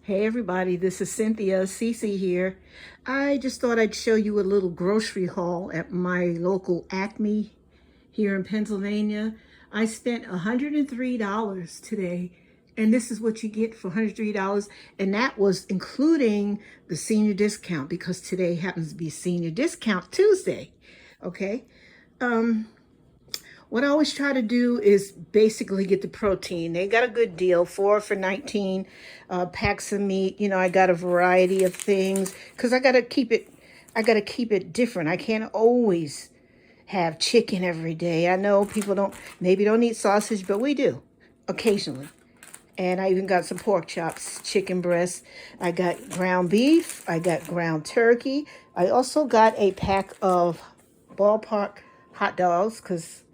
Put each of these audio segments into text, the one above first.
Hey everybody, this is Cynthia, Cece here. I just thought I'd show you a little grocery haul at my local ACME here in Pennsylvania. I spent $103 today, and this is what you get for $103, and that was including the senior discount because today happens to be Senior Discount Tuesday, okay? What I always try to do is basically get the protein. They got a good deal, 4 for 19 packs of meat. You know, I got a variety of things because I got to keep it different. I can't always have chicken every day. I know people maybe don't eat sausage, but we do occasionally. And I even got some pork chops, chicken breasts. I got ground beef. I got ground turkey. I also got a pack of ballpark hot dogs because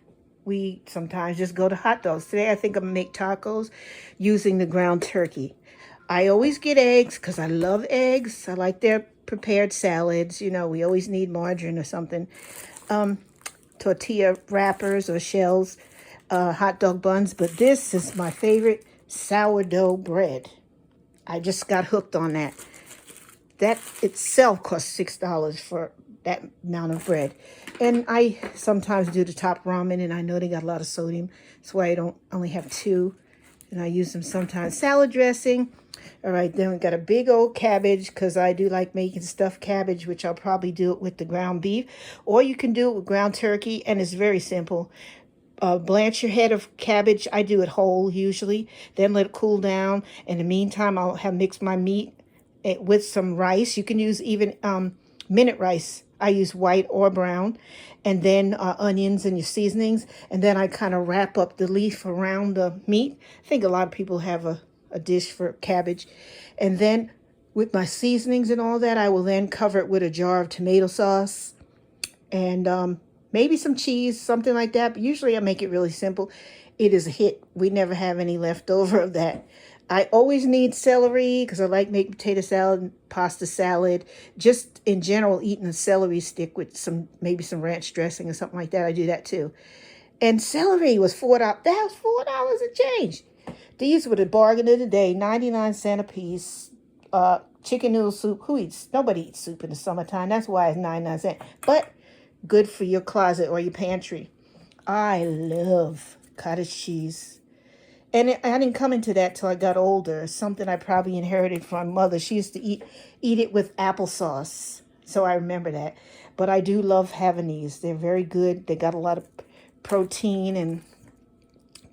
we sometimes just go to hot dogs. Today I think I'm gonna make tacos using the ground turkey. I always get eggs because I love eggs. I like their prepared salads. You know, we always need margarine or something. Tortilla wrappers or shells, hot dog buns. But this is my favorite, sourdough bread. I just got hooked on that. That itself costs $6 for that amount of bread. And I sometimes do the top ramen, and I know they got a lot of sodium. That's why I don't only have two. And I use them sometimes. Salad dressing. All right, then we got a big old cabbage because I do like making stuffed cabbage, which I'll probably do it with the ground beef. Or you can do it with ground turkey, and it's very simple. Blanch your head of cabbage. I do it whole usually. Then let it cool down. In the meantime, I'll have mixed my meat with some rice. You can use even minute rice. I use white or brown, and then onions and your seasonings, and then I kind of wrap up the leaf around the meat. I think a lot of people have a dish for cabbage, and then with my seasonings and all that, I will then cover it with a jar of tomato sauce and maybe some cheese, something like that. But usually I make it really simple. It is a hit. We never have any leftover of that. I always need celery because I like making potato salad and pasta salad. Just in general, eating a celery stick with maybe some ranch dressing or something like that. I do that too. And celery was $4. That was $4 and change. These were the bargain of the day, 99 cents a piece. Chicken noodle soup. Nobody eats soup in the summertime. That's why it's 99 cents. But good for your closet or your pantry. I love cottage cheese. And I didn't come into that till I got older. Something I probably inherited from my mother. She used to eat it with applesauce. So I remember that. But I do love having these. They're very good. They got a lot of protein and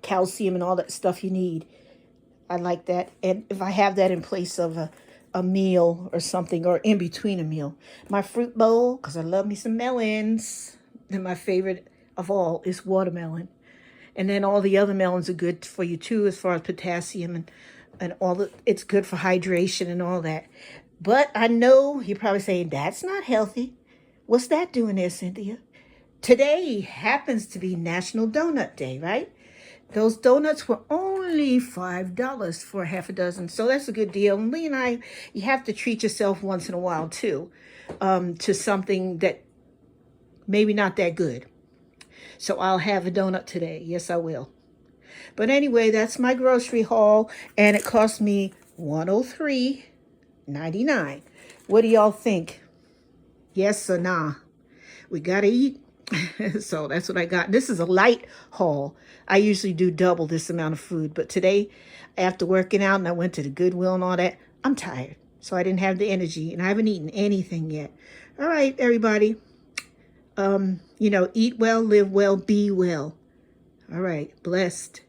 calcium and all that stuff you need. I like that. And if I have that in place of a meal or something, or in between a meal. My fruit bowl, because I love me some melons. And my favorite of all is watermelon. And then all the other melons are good for you too, as far as potassium and it's good for hydration and all that. But I know you're probably saying, that's not healthy. What's that doing there, Cynthia? Today happens to be National Donut Day, right? Those donuts were only $5 for half a dozen. So that's a good deal. And Lee and I, you have to treat yourself once in a while too, to something that maybe not that good. So I'll have a donut today. Yes, I will. But anyway, that's my grocery haul, and it cost me $103.99. What do y'all think? Yes or nah? We gotta eat. So that's what I got. This is a light haul. I usually do double this amount of food, but today, after working out and I went to the Goodwill and all that, I'm tired. So I didn't have the energy, and I haven't eaten anything yet. All right, everybody. Eat well, live well, be well. All right, blessed.